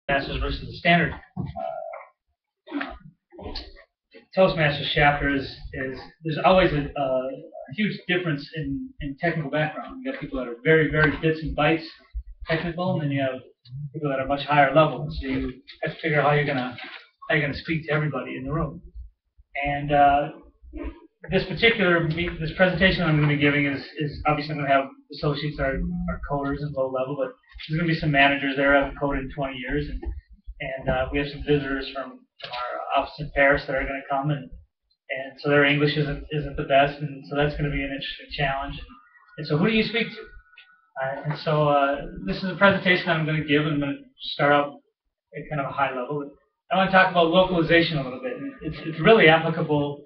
Toastmasters versus the standard Toastmasters chapter is there's always a huge difference in technical background. You got people that are very bits and bytes technical, and then you have people that are much higher level. So you have to figure out how you're gonna speak to everybody in the room. And this presentation I'm going to be giving is obviously I'm going to have associates that are coders and low level, but there's going to be some managers there who have coded in 20 years, and we have some visitors from our office in Paris that are going to come, and so their English isn't the best, and so that's going to be an interesting challenge. And so who do you speak to? And so this is a presentation that I'm going to give, and I'm going to start out at kind of a high level. I want to talk about localization a little bit. And it's really applicable,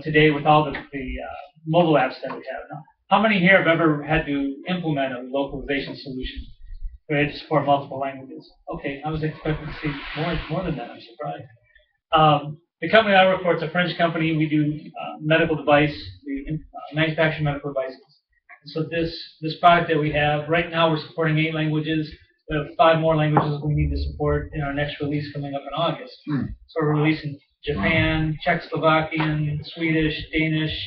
today with all the mobile apps that we have. Now, how many here have ever had to implement a localization solution where they had to support multiple languages? Okay, I was expecting to see more than that. I'm surprised. The company I work for, it's a French company. We do medical device. We manufacture medical devices. And so this product that we have right now, we're supporting 8 languages. We have 5 more languages we need to support in our next release coming up in August. So we're releasing Japan, Czechoslovakian, Swedish, Danish,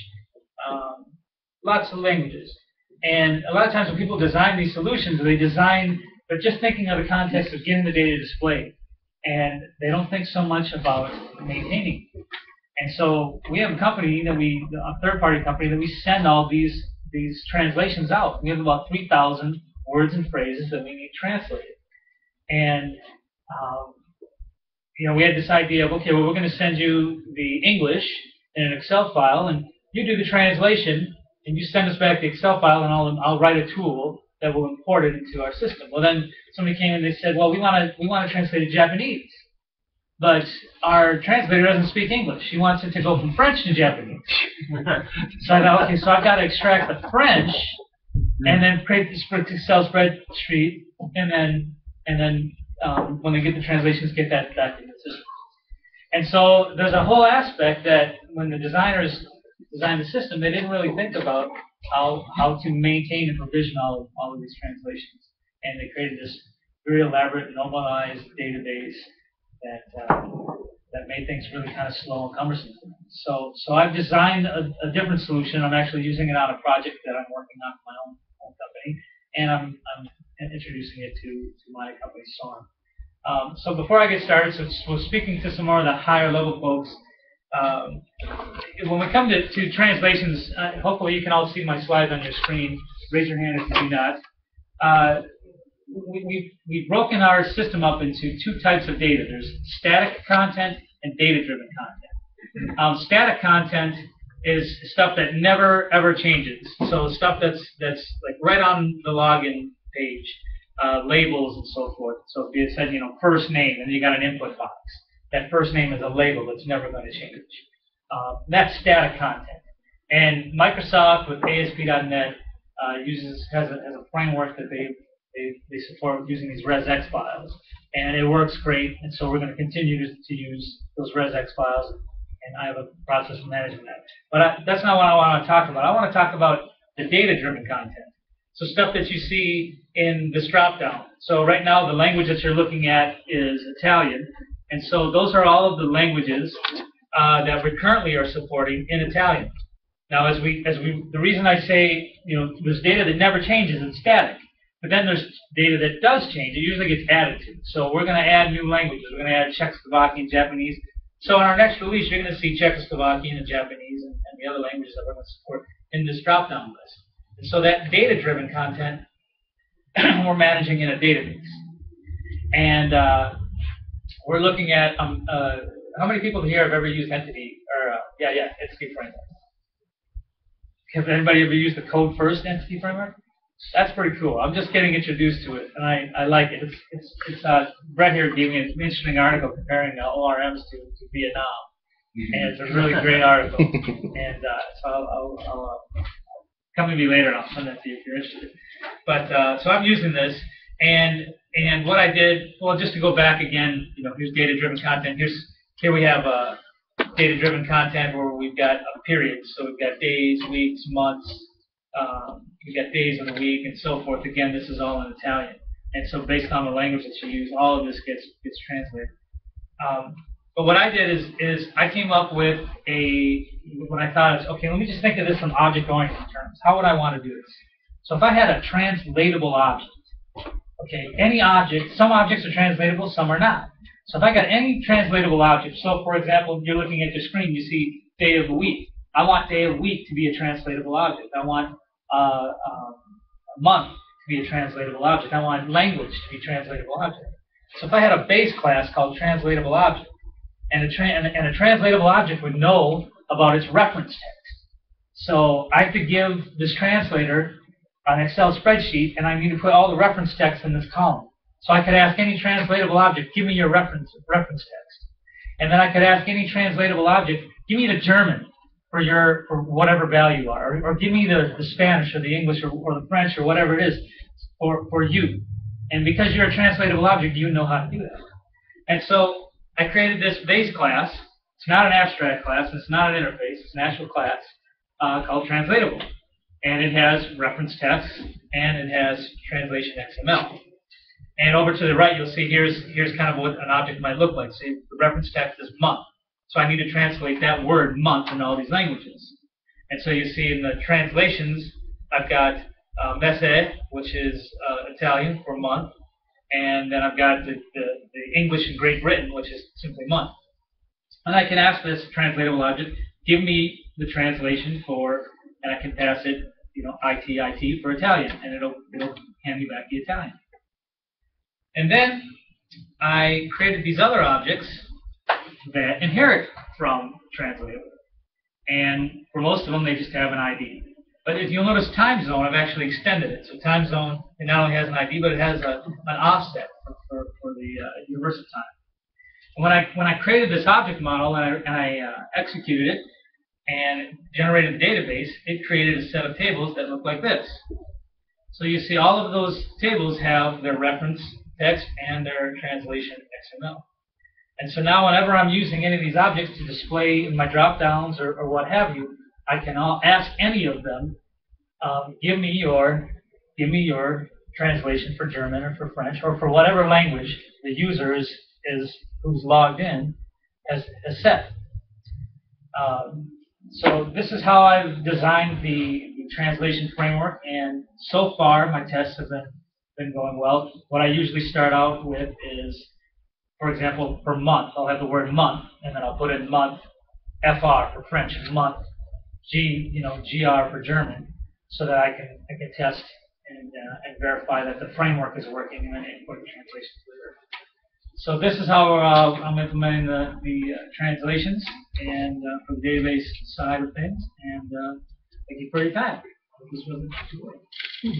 lots of languages. And a lot of times when people design these solutions, they're just thinking of the context of getting the data displayed. And they don't think so much about maintaining. And so we have a company a third-party company, that we send all these translations out. We have about 3,000 words and phrases that we need translated. And we had this idea of, okay, well, we're going to send you the English in an Excel file, and you do the translation, and you send us back the Excel file, and I'll write a tool that will import it into our system. Well, then somebody came and they said, well, we want to translate it Japanese, but our translator doesn't speak English. He wants it to go from French to Japanese. So I thought, okay, so I've got to extract the French and then create this Excel spreadsheet, and then when they get the translations, get that back in the system. And so there's a whole aspect that when the designers designed the system, they didn't really think about how to maintain and provision all of these translations. And they created this very elaborate, normalized database that made things really kind of slow and cumbersome. So I've designed a different solution. I'm actually using it on a project that I'm working on for my own company, and I'm introducing it to my company, Storm. So before I get started, so speaking to some more of the higher level folks, when we come to translations, hopefully you can all see my slides on your screen. Raise your hand if you do not. We've broken our system up into 2 types of data. There's static content and data-driven content. Static content is stuff that never ever changes. So stuff that's like right on the login page, labels and so forth. So if you said first name, and you got an input box, that first name is a label that's never going to change. That's static content. And Microsoft with ASP.NET has a framework that they support using these resx files, and it works great. And so we're going to continue to use those resx files, and I have a process for managing that. But that's not what I want to talk about. I want to talk about the data-driven content. So stuff that you see in this drop-down. So right now the language that you're looking at is Italian, and so those are all of the languages that we currently are supporting in Italian. Now, the reason I say there's data that never changes, it's static. But then there's data that does change. It usually gets added to. So we're going to add new languages. We're going to add Czechoslovakian, Japanese. So in our next release, you're going to see Czechoslovakian and Japanese and the other languages that we're going to support in this drop-down list. And so that data-driven content, we're managing in a database. And we're looking at how many people here have ever used Entity Entity Framework? Have anybody ever used the Code First Entity Framework? That's pretty cool. I'm just getting introduced to it, and I like it. Brett here gave me an interesting article comparing ORMs to Vietnam, and it's a really great article. And so I'll come to me later, and I'll send that to you if you're interested. But so I'm using this, and what I did, well, just to go back again, here's data-driven content. Here we have data-driven content where we've got a period. So we've got days, weeks, months. We've got days of the week and so forth. Again, this is all in Italian. And so based on the language that you use, all of this gets translated. But what I did is I came up with what I thought is, okay, let me just think of this in object-oriented terms. How would I want to do this? So if I had a translatable object, okay, any object, some objects are translatable, some are not. So if I got any translatable object, so for example, you're looking at your screen, you see day of the week. I want day of week to be a translatable object. I want a month to be a translatable object. I want language to be a translatable object. So if I had a base class called translatable object, and a translatable object would know about its reference text. So I could give this translator an Excel spreadsheet, and I need to put all the reference text in this column. So I could ask any translatable object, give me your reference text. And then I could ask any translatable object, give me the German for whatever value you are, or give me the Spanish or the English or the French or whatever it is for you. And because you're a translatable object, you know how to do that. And so I created this base class. It's not an abstract class, and it's not an interface. It's an actual class called translatable. And it has reference text, and it has translation XML. And over to the right, you'll see here's kind of what an object might look like. See, the reference text is month. So I need to translate that word month in all these languages. And so you see in the translations, I've got mese, which is Italian for month. And then I've got the English in Great Britain, which is simply month. And I can ask this translatable object, give me the translation for, and I can pass it, IT for Italian, and it'll hand me back the Italian. And then I created these other objects that inherit from translatable. And for most of them, they just have an ID. But if you'll notice time zone, I've actually extended it. So time zone, it not only has an ID, but it has an offset for the universal time. And when I created this object model and I executed it and generated the database, it created a set of tables that look like this. So you see all of those tables have their reference text and their translation XML. And so now whenever I'm using any of these objects to display in my drop-downs or what have you, I can ask any of them, give me your translation for German or for French or for whatever language the user who's logged in has set. So this is how I've designed the translation framework, and so far my tests have been going well. What I usually start out with is, for example, for month, I'll have the word month, and then I'll put in month, FR for French, and month, GR for German, so that I can test and verify that the framework is working, and then import the translations later. So this is how I'm implementing the translations and for the database side of things. And thank you for your time. This wasn't too late.